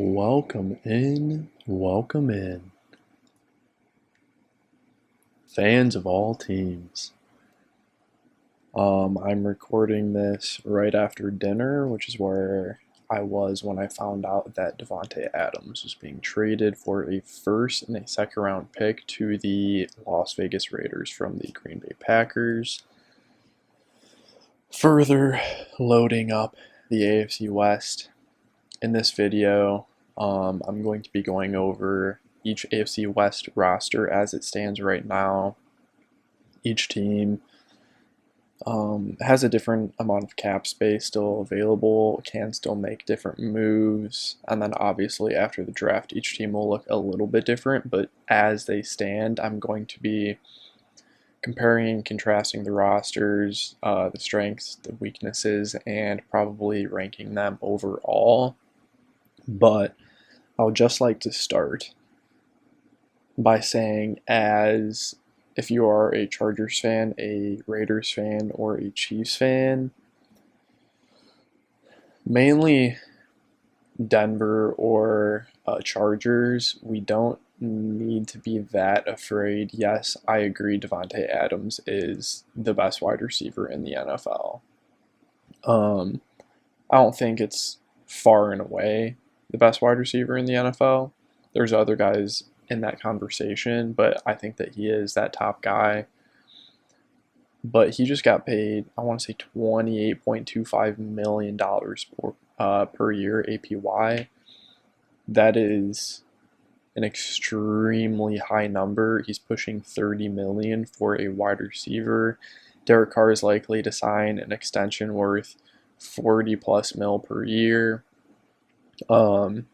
Welcome in, welcome in. Fans of all teams. I'm recording this right after dinner, which is where I was when I found out that Davante Adams was being traded for a first and a second round pick to the Las Vegas Raiders from the Green Bay Packers. Further loading up the AFC West. In this video, I'm going to be going over each AFC West roster as it stands right now. Each team has a different amount of cap space still available, can still make different moves, and then obviously after the draft, each team will look a little bit different, but as they stand, I'm going to be comparing and contrasting the rosters, the strengths, the weaknesses, and probably ranking them overall. But I would just like to start by saying, as if you are a Chargers fan, a Raiders fan, or a Chiefs fan, mainly Denver or Chargers, we don't need to be that afraid. Yes, I agree, Davante Adams is the best wide receiver in the NFL. I don't think it's far and away the best wide receiver in the NFL. There's other guys in that conversation, but I think that he is that top guy. But he just got paid, I want to say $28.25 million per year APY. That is an extremely high number. He's pushing $30 million for a wide receiver. Derek Carr is likely to sign an extension worth 40 plus mil per year. And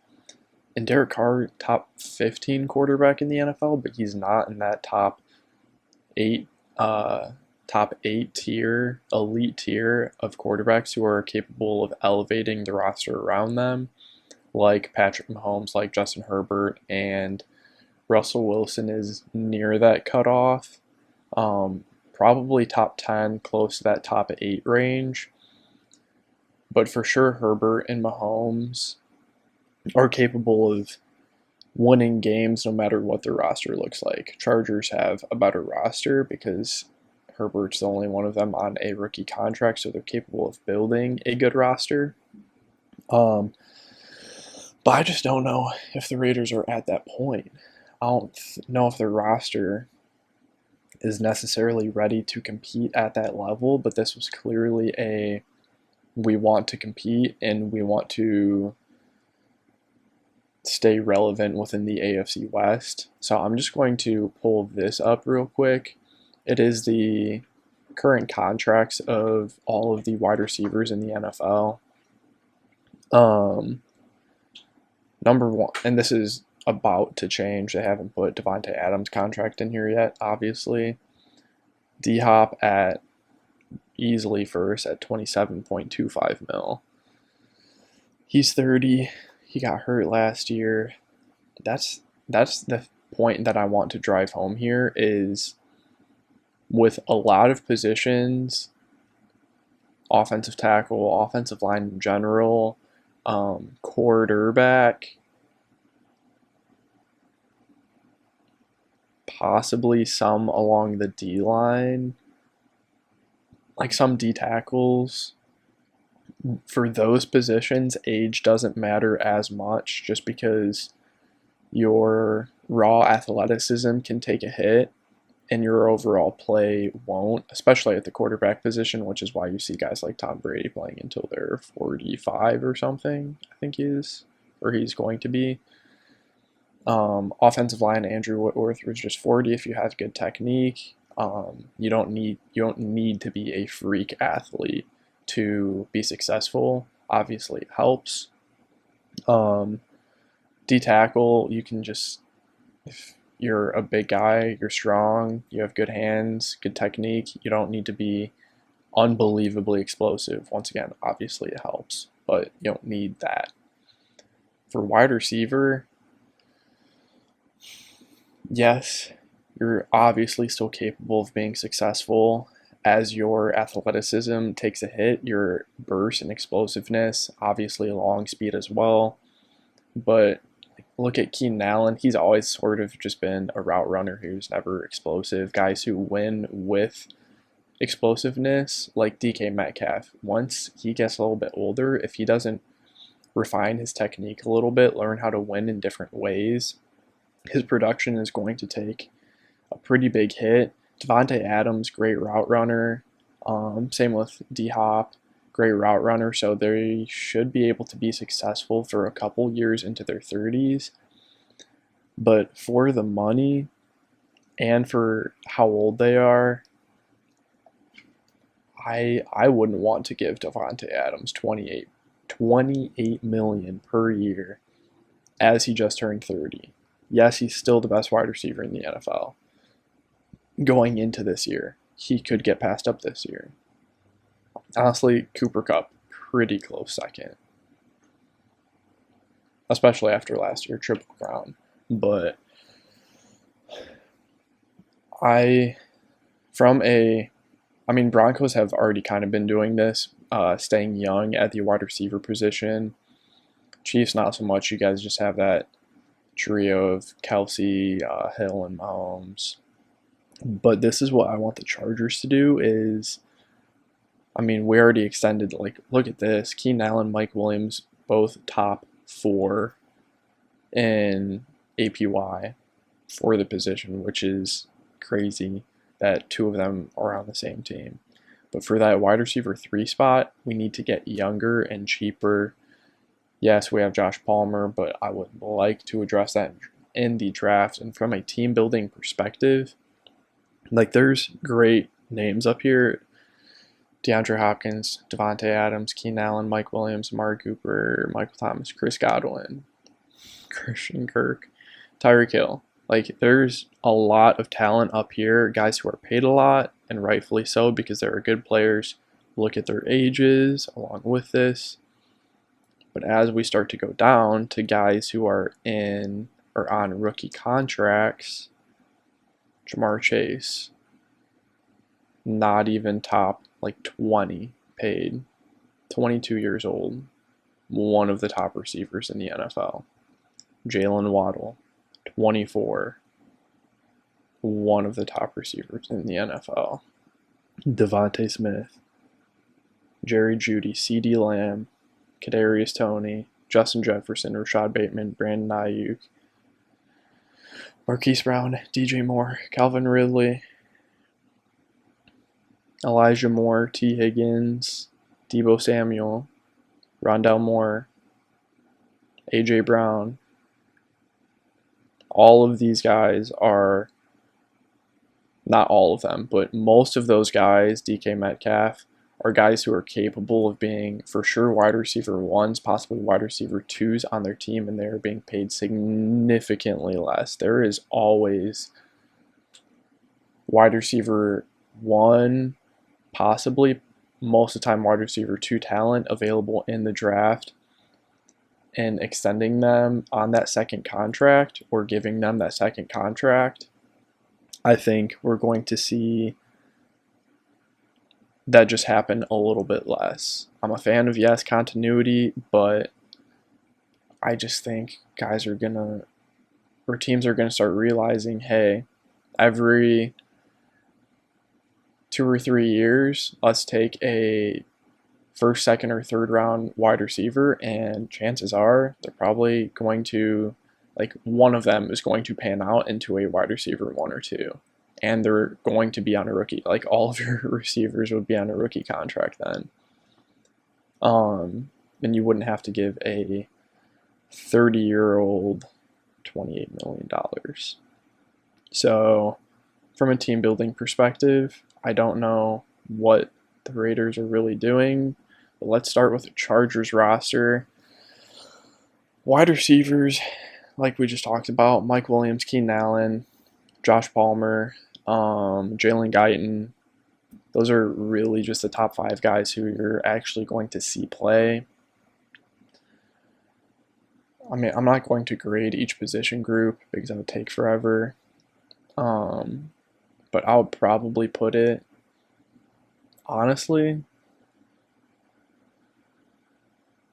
Derek Carr, top 15 quarterback in the NFL, but he's not in that top eight tier, elite tier of quarterbacks who are capable of elevating the roster around them, like Patrick Mahomes, like Justin Herbert, and Russell Wilson is near that cutoff. Probably top 10, close to that top 8 range. But for sure, Herbert and Mahomes are capable of winning games no matter what their roster looks like. Chargers have a better roster because Herbert's the only one of them on a rookie contract, so they're capable of building a good roster. But I just don't know if the Raiders are at that point. I don't know if their roster is necessarily ready to compete at that level, but this was clearly we want to compete and we want to stay relevant within the AFC West. So I'm just going to pull this up real quick. It is the current contracts of all of the wide receivers in the NFL. Number one, and this is about to change. They haven't put Davante Adams' contract in here yet, obviously. D-Hop at easily first at 27.25 mil. He's 30. He got hurt last year. That's the point that I want to drive home here is with a lot of positions, offensive tackle, offensive line in general, quarterback, possibly some along the D-line, like some D tackles. For those positions, age doesn't matter as much just because your raw athleticism can take a hit and your overall play won't, especially at the quarterback position, which is why you see guys like Tom Brady playing until they're 45 or something, I think he is, or he's going to be. Offensive line, Andrew Whitworth was just 40 if you have good technique. You don't need to be a freak athlete to be successful. Obviously, it helps. D tackle, you can just, if you're a big guy, you're strong, you have good hands, good technique, you don't need to be unbelievably explosive. Once again, obviously it helps, but you don't need that. For wide receiver, yes, you're obviously still capable of being successful. As your athleticism takes a hit, your burst and explosiveness, obviously long speed as well, But look at Keenan Allen. He's always sort of just been a route runner who's never explosive. Guys who win with explosiveness, like DK Metcalf, once he gets a little bit older, if he doesn't refine his technique a little bit, learn how to win in different ways, his production is going to take a pretty big hit. Davante Adams, great route runner. Same with D Hop, great route runner. So they should be able to be successful for a couple years into their 30s. But for the money and for how old they are, I wouldn't want to give Davante Adams 28 million per year as he just turned 30. Yes, he's still the best wide receiver in the NFL. Going into this year, he could get passed up this year. Honestly, Cooper Kupp, pretty close second. Especially after last year, Triple Crown. But Broncos have already kind of been doing this, staying young at the wide receiver position. Chiefs, not so much. You guys just have that trio of Kelsey, Hill, and Mahomes. But this is what I want the Chargers to do is, we already extended, look at this. Keenan Allen, Mike Williams, both top 4 in APY for the position, which is crazy that 2 of them are on the same team. But for that wide receiver 3 spot, we need to get younger and cheaper. Yes, we have Josh Palmer, but I would like to address that in the draft. And from a team building perspective, there's great names up here. DeAndre Hopkins, Davante Adams, Keenan Allen, Mike Williams, Amari Cooper, Michael Thomas, Chris Godwin, Christian Kirk, Tyreek Hill. There's a lot of talent up here, guys who are paid a lot, and rightfully so because they're good players. Look at their ages along with this. But as we start to go down to guys who are in or on rookie contracts, Jamar Chase, not even top 20 paid, 22 years old, one of the top receivers in the NFL. Jalen Waddle, 24, one of the top receivers in the NFL. Davante Smith, Jerry Jeudy, CeeDee Lamb, Kadarius Toney, Justin Jefferson, Rashad Bateman, Brandon Ayuk, Marquise Brown, DJ Moore, Calvin Ridley, Elijah Moore, T. Higgins, Deebo Samuel, Rondell Moore, A.J. Brown. All of these guys are, not all of them, but most of those guys, DK Metcalf, are guys who are capable of being, for sure, wide receiver 1s, possibly wide receiver 2s on their team, and they're being paid significantly less. There is always wide receiver 1, possibly most of the time wide receiver 2 talent available in the draft, and extending them on that second contract or giving them that second contract, I think we're going to see that just happen a little bit less. I'm a fan of, yes, continuity, but I just think teams are going to start realizing, hey, every 2 or 3 years, let's take a first, second, or third round wide receiver, and chances are they're probably going to, one of them is going to pan out into a wide receiver 1 or 2, and they're going to be on a rookie. All of your receivers would be on a rookie contract then. And you wouldn't have to give a 30-year-old $28 million. So, from a team building perspective, I don't know what the Raiders are really doing. But let's start with the Chargers roster. Wide receivers, like we just talked about, Mike Williams, Keenan Allen, Josh Palmer, Jalen Guyton. Those are really just the top 5 guys who you're actually going to see play. I'm not going to grade each position group because that would take forever. But I would probably put it, honestly,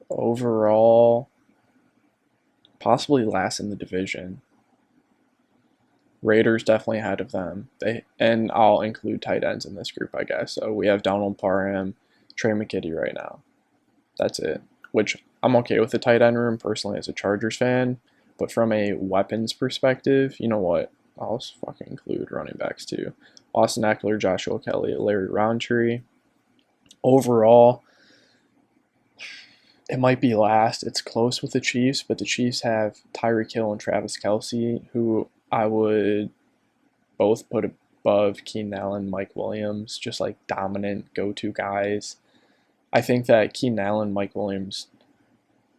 overall, possibly last in the division. Raiders definitely ahead of them. And I'll include tight ends in this group, I guess. So we have Donald Parham, Trey McKitty right now. That's it. Which I'm okay with the tight end room personally as a Chargers fan. But from a weapons perspective, you know what? I'll just fucking include running backs too. Austin Eckler, Joshua Kelly, Larry Roundtree. Overall, it might be last. It's close with the Chiefs, but the Chiefs have Tyreek Hill and Travis Kelce, who I would both put above Keenan Allen, Mike Williams, just like dominant go-to guys. I think that Keenan Allen, Mike Williams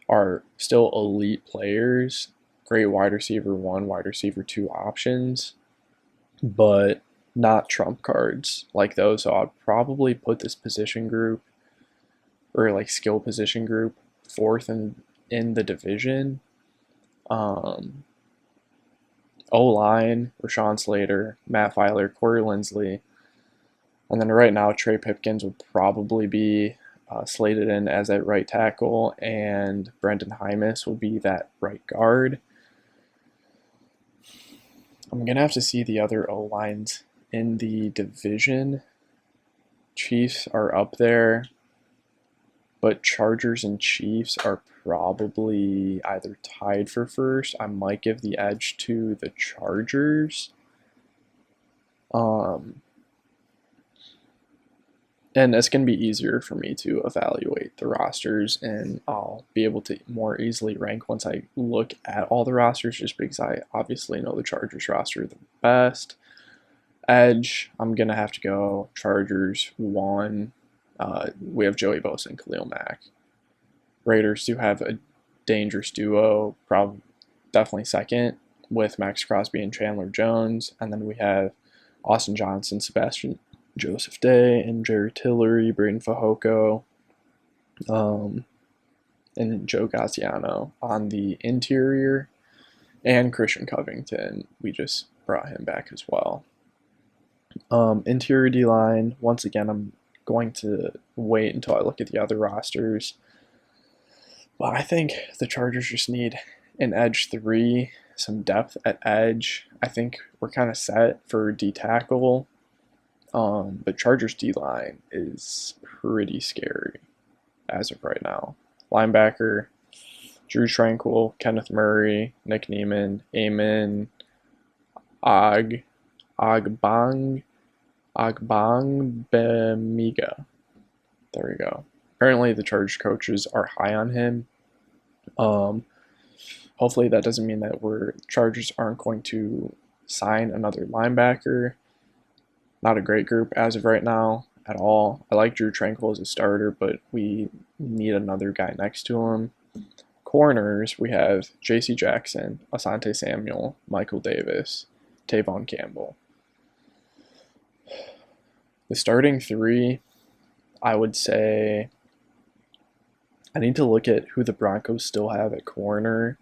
are still elite players, great wide receiver 1, wide receiver 2 options, but not trump cards like those. So I'd probably put this position group or like skill position group fourth in the division. O-line, Rashawn Slater, Matt Filer, Corey Linsley. And then right now, Trey Pipkins would probably be slated in as that right tackle, and Brendan Hymus will be that right guard. I'm going to have to see the other O-lines in the division. Chiefs are up there, but Chargers and Chiefs are probably either tied for first. I might give the edge to the Chargers. And it's going to be easier for me to evaluate the rosters, and I'll be able to more easily rank once I look at all the rosters, just because I obviously know the Chargers roster the best. Edge, I'm going to have to go Chargers 1. We have Joey Bosa and Khalil Mack. Raiders do have a dangerous duo, probably definitely second, with Max Crosby and Chandler Jones. And then we have Austin Johnson, Sebastian Joseph Day, and Jerry Tillery, Braden Fajoko, and Joe Gaziano on the interior. And Christian Covington, we just brought him back as well. Interior D-line, once again, I'm going to wait until I look at the other rosters. But I think the Chargers just need an edge 3, some depth at edge. I think we're kind of set for D-tackle. But Chargers D-line is pretty scary as of right now. Linebacker, Drew Tranquil, Kenneth Murray, Nick Neiman, Eamon Bemiga. There we go. Apparently the Chargers coaches are high on him. Hopefully that doesn't mean that Chargers aren't going to sign another linebacker. Not a great group as of right now at all. I like Drew Tranquil as a starter, but we need another guy next to him. Corners, we have J.C. Jackson, Asante Samuel, Michael Davis, Tavon Campbell. The starting 3, I would say I need to look at who the Broncos still have at corner,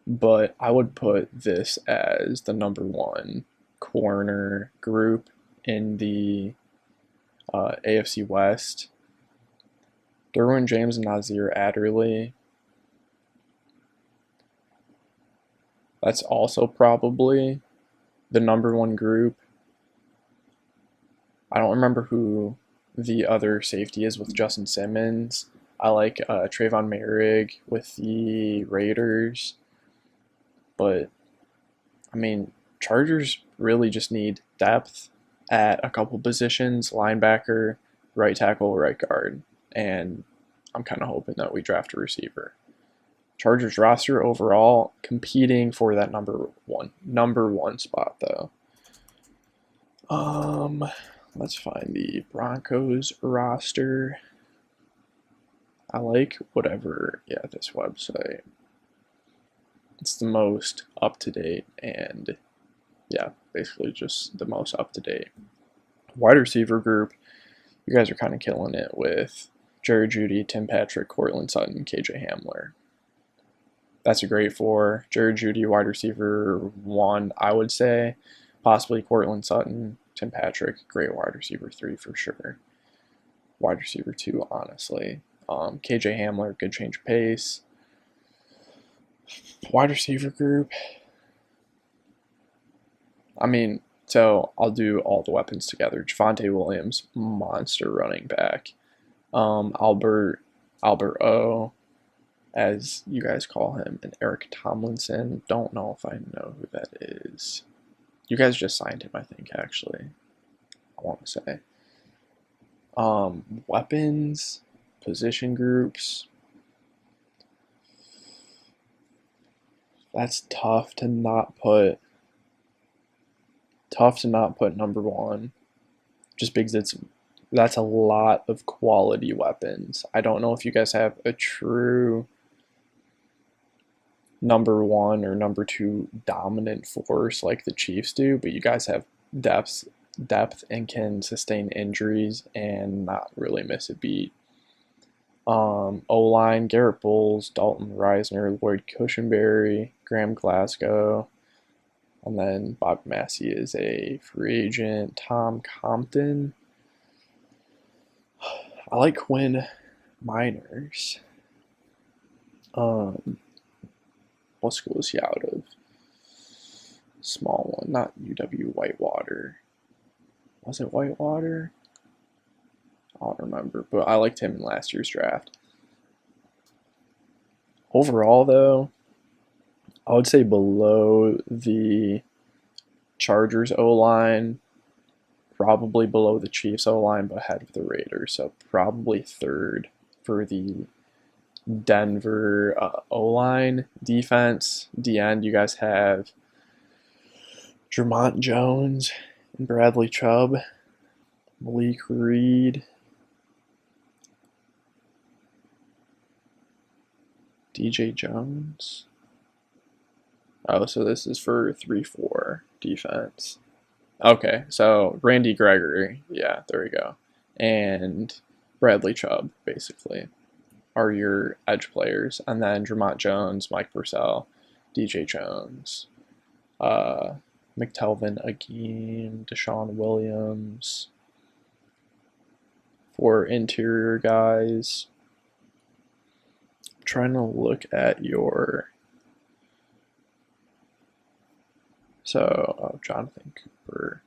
but I would put this as the number 1 corner group in the AFC West. Derwin James and Nazir Adderley. That's also probably the number 1 group. I don't remember who the other safety is with Justin Simmons. I like Trayvon Merrick with the Raiders. But, I mean, Chargers really just need depth at a couple positions, linebacker, right tackle, right guard, and I'm kind of hoping that we draft a receiver. Chargers roster overall competing for that number one spot though. Let's find the Broncos roster. I like this website. It's the most up to date and basically just the most up to date. Wide receiver group, you guys are kind of killing it with Jerry Jeudy, Tim Patrick, Courtland Sutton, KJ Hamler. That's a great 4. Jerry Jeudy, wide receiver 1, I would say. Possibly Courtland Sutton, Tim Patrick, great wide receiver 3 for sure. Wide receiver 2, honestly. KJ Hamler, good change of pace. Wide receiver group. I mean, so I'll do all the weapons together. Javonte Williams, monster running back. Albert O, as you guys call him, and Eric Tomlinson. Don't know if I know who that is. You guys just signed him, I think, actually. I want to say. Weapons, position groups. That's tough to not put number one, just because that's a lot of quality weapons. I don't know if you guys have a true number one or number two dominant force like the Chiefs do, but you guys have depth and can sustain injuries and not really miss a beat. O-line, Garrett Bowles, Dalton Reisner, Lloyd Cushenberry, Graham Glasgow, and then Bob Massey is a free agent. Tom Compton. I like Quinn Miners. What school is he out of? Small one, not UW Whitewater. Was it Whitewater? I don't remember, but I liked him in last year's draft. Overall, though, I would say below the Chargers O-line, probably below the Chiefs O-line, but ahead of the Raiders. So probably third for the Denver O-line. Defense, D-end, you guys have Jermont Jones and Bradley Chubb, Malik Reed, DJ Jones. Oh, so this is for 3-4 defense. Okay, so Randy Gregory, yeah, there we go, and Bradley Chubb, basically, are your edge players, and then Jermont Jones, Mike Purcell, DJ Jones, McTelvin Agim, Deshaun Williams. For interior guys, I'm trying to look at your... So, Jonathan Cooper.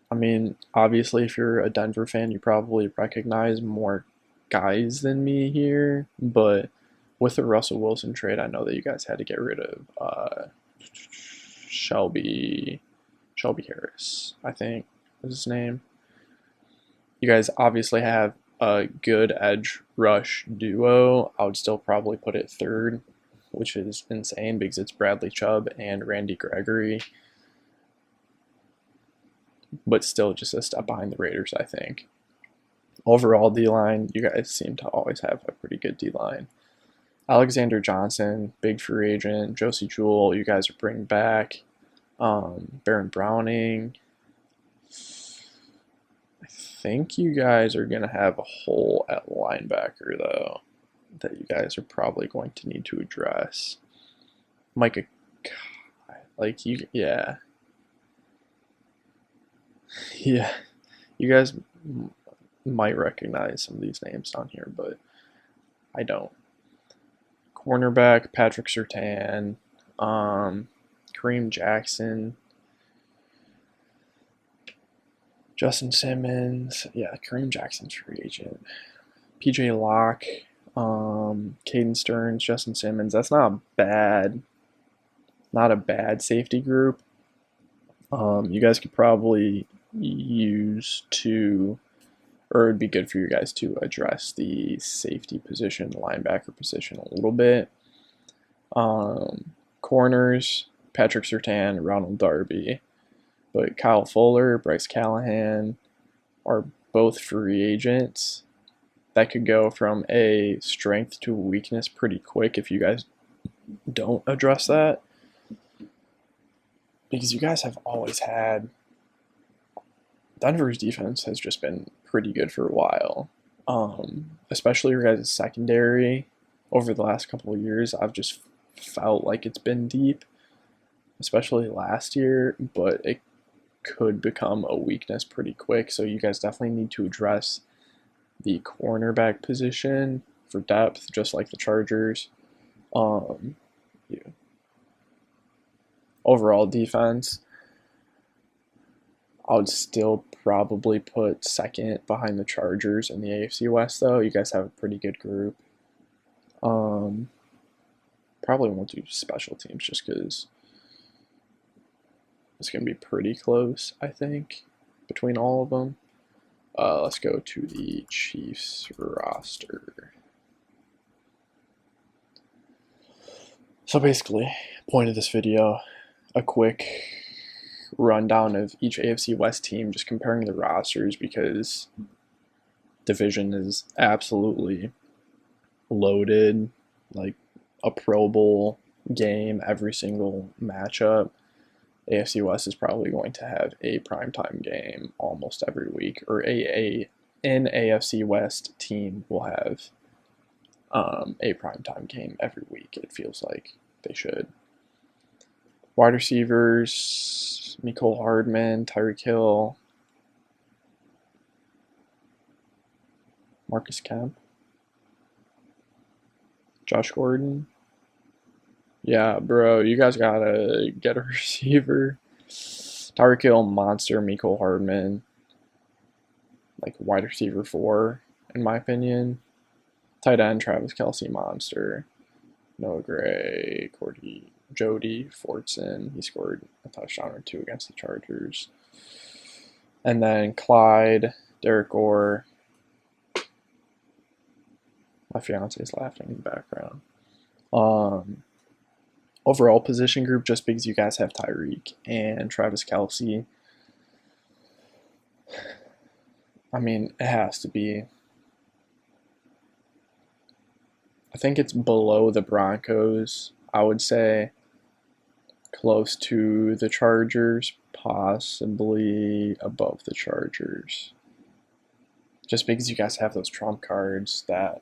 I mean, obviously, if you're a Denver fan, you probably recognize more guys than me here. But with the Russell Wilson trade, I know that you guys had to get rid of Shelby Harris, I think was his name. You guys obviously have a good edge rush duo. I would still probably put it third, which is insane because it's Bradley Chubb and Randy Gregory. But still just a step behind the Raiders, I think. Overall D-line, you guys seem to always have a pretty good D-line. Alexander Johnson, big free agent. Josie Jewell, you guys are bringing back. Baron Browning. I think you guys are going to have a hole at linebacker, though, that you guys are probably going to need to address. Micah, yeah. Yeah, you guys might recognize some of these names on here, but I don't. Cornerback, Patrick Surtain, Kareem Jackson, Justin Simmons. Yeah, Kareem Jackson's free agent. PJ Locke, Caden Stearns, Justin Simmons. That's not a bad safety group. You guys could probably use to, or it'd be good for you guys to address the safety position, the linebacker position a little bit. Corners, Patrick Surtain, Ronald Darby. But Kyle Fuller, Bryce Callahan are both free agents. That could go from a strength to a weakness pretty quick if you guys don't address that. Because you guys have always had... Denver's defense has just been pretty good for a while. Especially your guys' secondary. Over the last couple of years, I've just felt like it's been deep. Especially last year, but it could become a weakness pretty quick. So you guys definitely need to address the cornerback position for depth, just like the Chargers. Um, yeah. Overall defense, I would still probably put second behind the Chargers in the AFC West, though. You guys have a pretty good group. Um, Probably won't do special teams just because it's going to be pretty close, I think, between all of them. Let's go to the Chiefs roster. So basically, point of this video, a quick rundown of each AFC West team, just comparing the rosters because division is absolutely loaded, like a Pro Bowl game every single matchup. AFC West is probably going to have a primetime game almost every week, or an AFC West team will have a primetime game every week. It feels like they should. Wide receivers, Mecole Hardman, Tyreek Hill, Marcus Kemp, Josh Gordon. Yeah, bro, you guys gotta get a receiver. Tyreek Hill, monster. Mecole Hardman, like wide receiver 4, in my opinion. Tight end, Travis Kelce, monster. Noah Gray, Jody Fortson. He scored a touchdown or 2 against the Chargers. And then Clyde, Derek Gore. My fiance is laughing in the background. Overall position group, just because you guys have Tyreek and Travis Kelce, I mean, it has to be. I think it's below the Broncos. I would say close to the Chargers, possibly above the Chargers. Just because you guys have those trump cards that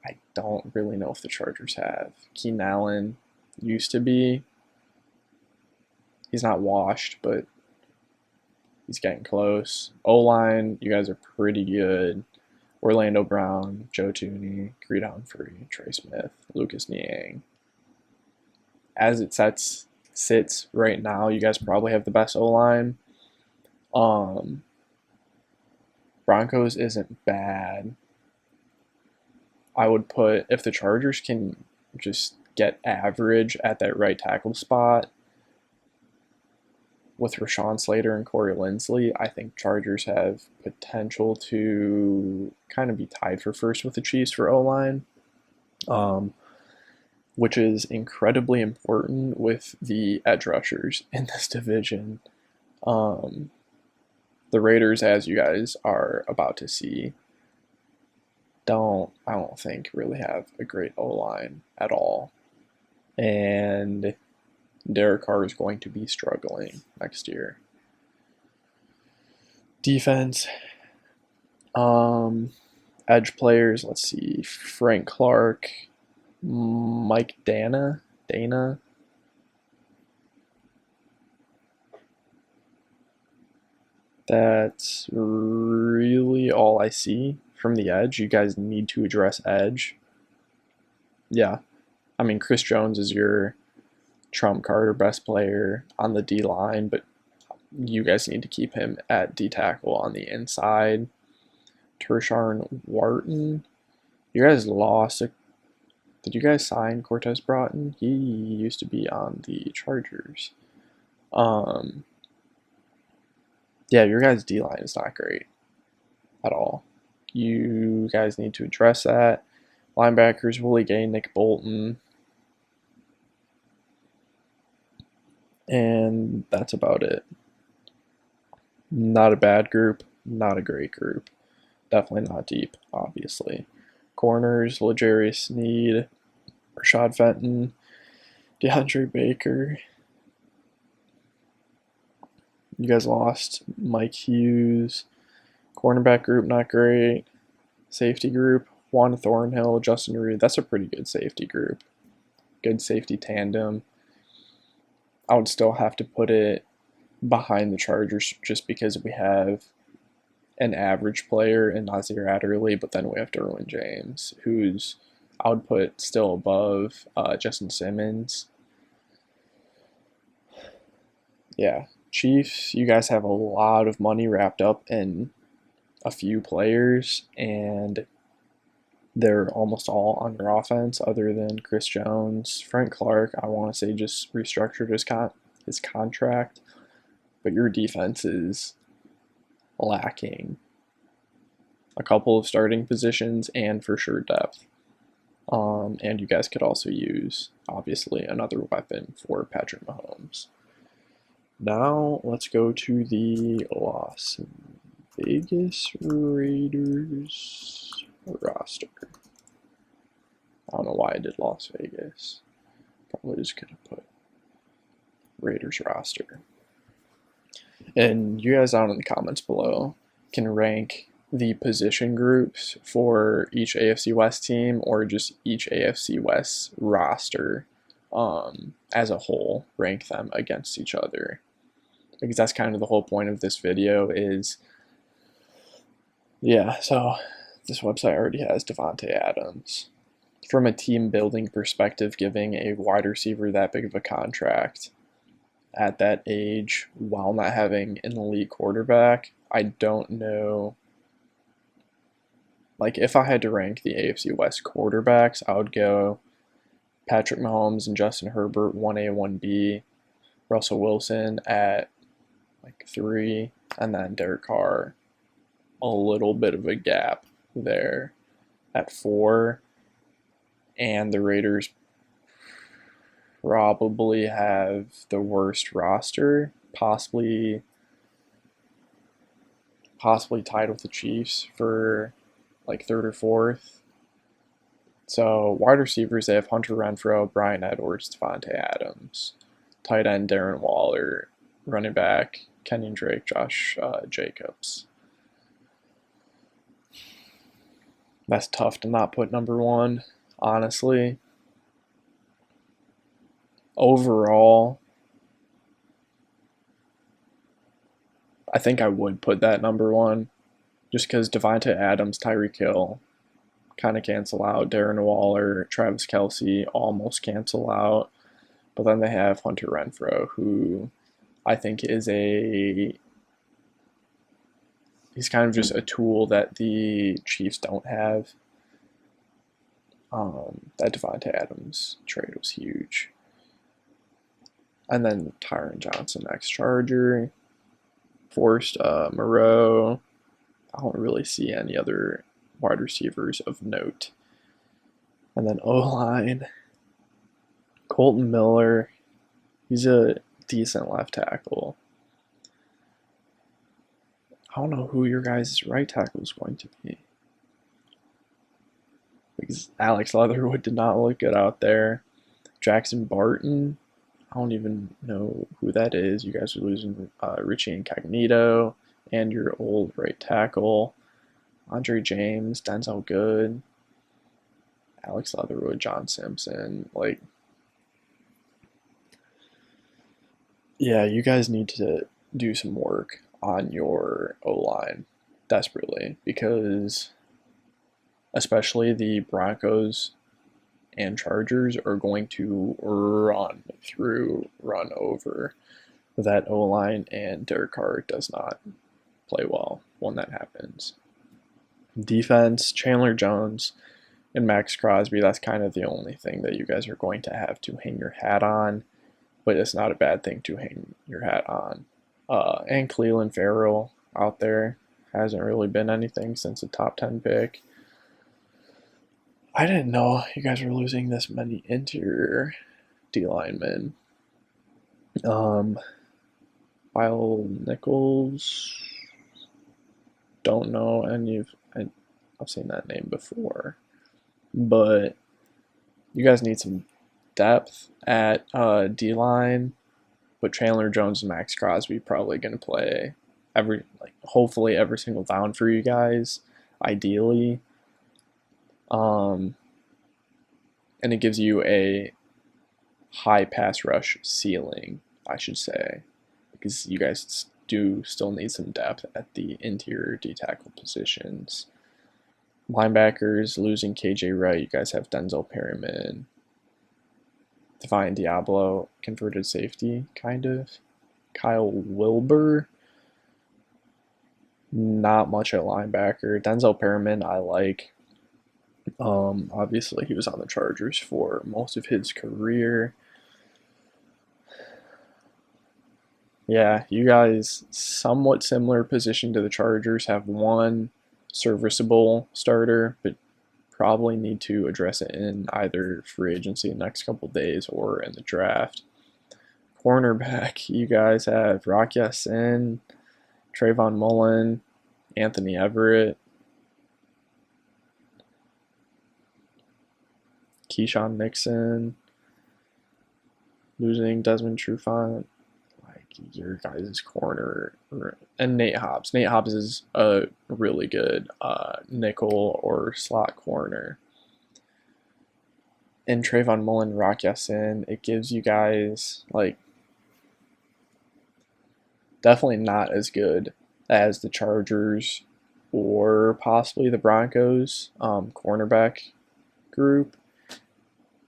I don't really know if the Chargers have. Keenan Allen used to be. He's not washed, but he's getting close. O-line, you guys are pretty good. Orlando Brown, Joe Thuney, Creed Humphrey, Trey Smith, Lucas Niang. As it sits right now, you guys probably have the best O-line. Broncos isn't bad. I would put, if the Chargers can just get average at that right tackle spot with Rashawn Slater and Corey Linsley, I think Chargers have potential to kind of be tied for first with the Chiefs for O-line, which is incredibly important with the edge rushers in this division. The Raiders, as you guys are about to see, I don't think really have a great O-line at all. And Derek Carr is going to be struggling next year. Defense, edge players, let's see, Frank Clark, Mike Dana. That's really all I see from the edge. You guys need to address edge. Yeah. I mean, Chris Jones is your trump card or best player on the D line, but you guys need to keep him at D tackle on the inside. Tershawn Wharton. You guys lost. Did you guys sign Cortez Broughton? He used to be on the Chargers. Yeah, your guys' D line is not great at all. You guys need to address that. Linebackers, Willie Gay, Nick Bolton. And that's about it. Not a bad group, not a great group. Definitely not deep, obviously. Corners, L'Jarius Sneed, Rashad Fenton, DeAndre Baker. You guys lost Mike Hughes. Cornerback group, not great. Safety group, Juan Thornhill, Justin Reed. That's a pretty good safety group. Good safety tandem. I would still have to put it behind the Chargers just because we have an average player in Nasir Adderley, but then we have Derwin James, who's I would put still above Justin Simmons. Yeah, Chiefs, you guys have a lot of money wrapped up in a few players, and they're almost all on your offense other than Chris Jones. Frank Clark, I want to say, just restructured his contract, but your defense is lacking a couple of starting positions and for sure depth. And you guys could also use, obviously, another weapon for Patrick Mahomes. Now, let's go to the Las Vegas Raiders roster. I don't know why I did Las Vegas. Probably just could have put Raiders roster. And you guys down in the comments below can rank the position groups for each AFC West team or just each AFC West roster as a whole. Rank them against each other. Because that's kind of the whole point of this video is, yeah, so this website already has Davante Adams. From a team building perspective, giving a wide receiver that big of a contract at that age while not having an elite quarterback, I don't know. Like, if I had to rank the AFC West quarterbacks, I would go Patrick Mahomes and Justin Herbert 1A, 1B, Russell Wilson at like 3, and then Derek Carr, a little bit of a gap there at 4. And the Raiders probably have the worst roster, possibly tied with the Chiefs for like 3rd or 4th. So wide receivers, they have Hunter Renfrow, Bryan Edwards, Davante Adams. Tight end, Darren Waller. Running back, Kenyon Drake, Josh Jacobs. That's tough to not put number 1, honestly. Overall, I think I would put that number 1 just because Davante Adams, Tyreek Hill kind of cancel out. Darren Waller, Travis Kelce almost cancel out. But then they have Hunter Renfrow, who I think is he's kind of just a tool that the Chiefs don't have. That Davante Adams trade was huge. And then Tyron Johnson, ex-Charger. Forced Moreau. I don't really see any other wide receivers of note. And then O-line. Colton Miller. He's a decent left tackle. I don't know who your guys' right tackle is going to be. Because Alex Leatherwood did not look good out there. Jackson Barton. I don't even know who that is. You guys are losing Richie Incognito and your old right tackle. Andre James, Denzel Good, Alex Leatherwood, John Simpson. Like, yeah, you guys need to do some work on your O-line desperately, because especially the Broncos and Chargers are going to run over that O-line, and Derek Carr does not play well when that happens. Defense, Chandler Jones and Max Crosby, that's kind of the only thing that you guys are going to have to hang your hat on, but it's not a bad thing to hang your hat on. And Cleveland Farrell out there hasn't really been anything since a top 10 pick. I didn't know you guys were losing this many interior D linemen. Kyle Nichols, don't know any of. I've seen that name before, but you guys need some depth at D line. But Chandler Jones and Max Crosby probably going to play hopefully every single down for you guys, ideally. And it gives you a high pass rush ceiling, I should say, because you guys do still need some depth at the interior D tackle positions. Linebackers, losing KJ Wright, you guys have Denzel Perryman, Divine Diablo, converted safety, kind of. Kyle Wilbur, not much at linebacker. Denzel Perryman, I like. Obviously, he was on the Chargers for most of his career. Yeah, you guys, somewhat similar position to the Chargers, have one serviceable starter, but probably need to address it in either free agency in the next couple days or in the draft. Cornerback, you guys have Rock Ya-Sin, Trayvon Mullen, Anthony Everett, Keyshawn Nixon, losing Desmond Trufant, like your guys' corner, and Nate Hobbs. Nate Hobbs is a really good nickel or slot corner. And Trayvon Mullen, Rock Ya-Sin, it gives you guys like definitely not as good as the Chargers or possibly the Broncos cornerback group,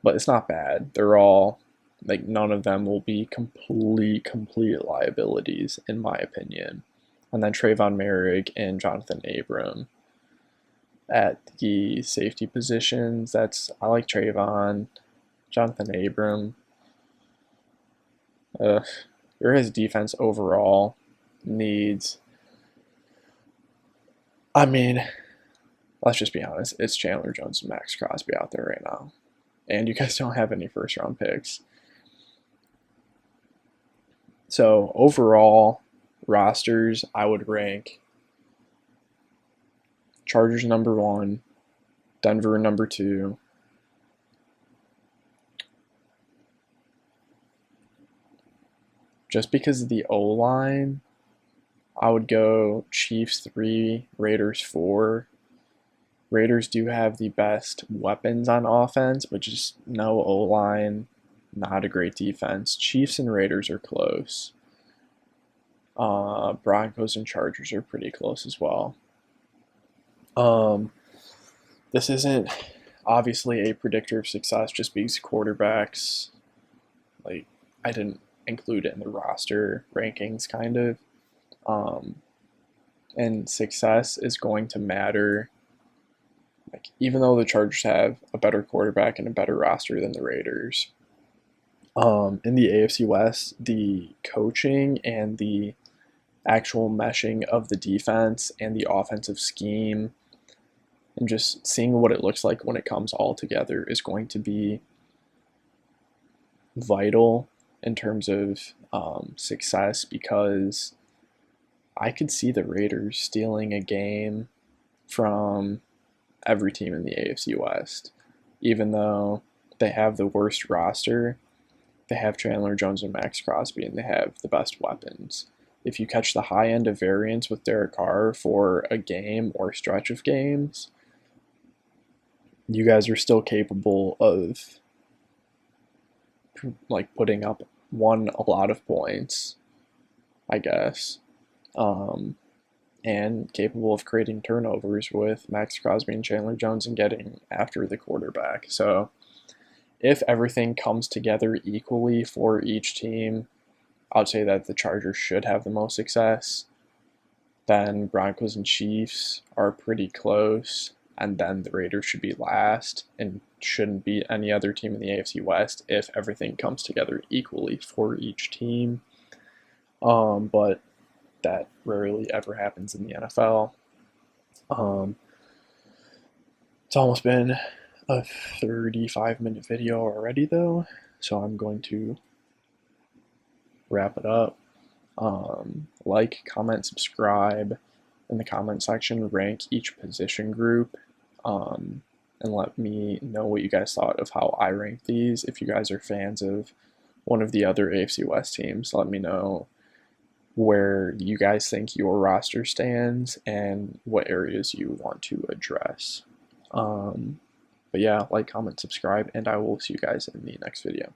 but it's not bad. They're all like none of them will be complete liabilities in my opinion. And then Trayvon Merrick and Jonathan Abram at the safety positions. I like Trayvon, Jonathan Abram. His defense overall needs. I mean, let's just be honest. It's Chandler Jones and Max Crosby out there right now, and you guys don't have any first round picks. So overall rosters, I would rank Chargers number 1, Denver number 2, just because of the O-line, I would go Chiefs 3, Raiders 4. Raiders do have the best weapons on offense, but just no O-line, not a great defense. Chiefs and Raiders are close. Broncos and Chargers are pretty close as well. This isn't obviously a predictor of success just because quarterbacks, like, I didn't include it in the roster rankings, kind of. And success is going to matter. Like, even though the Chargers have a better quarterback and a better roster than the Raiders, in the AFC West, the coaching and the actual meshing of the defense and the offensive scheme and just seeing what it looks like when it comes all together is going to be vital in terms of success, because I could see the Raiders stealing a game from every team in the AFC West. Even though they have the worst roster, they have Chandler Jones and Max Crosby, and they have the best weapons. If you catch the high end of variance with Derek Carr for a game or stretch of games, you guys are still capable of like putting up a lot of points, I guess, and capable of creating turnovers with Max Crosby and Chandler Jones and getting after the quarterback. So if everything comes together equally for each team, I'd say that the Chargers should have the most success. Then Broncos and Chiefs are pretty close. And then the Raiders should be last and shouldn't beat any other team in the AFC West if everything comes together equally for each team. But that rarely ever happens in the NFL. It's almost been a 35-minute video already, though, so I'm going to wrap it up. Like, comment, subscribe in the comment section, rank each position group, and let me know what you guys thought of how I rank these. If you guys are fans of one of the other AFC West teams, let me know where you guys think your roster stands and what areas you want to address. But yeah, like, comment, subscribe, and I will see you guys in the next video.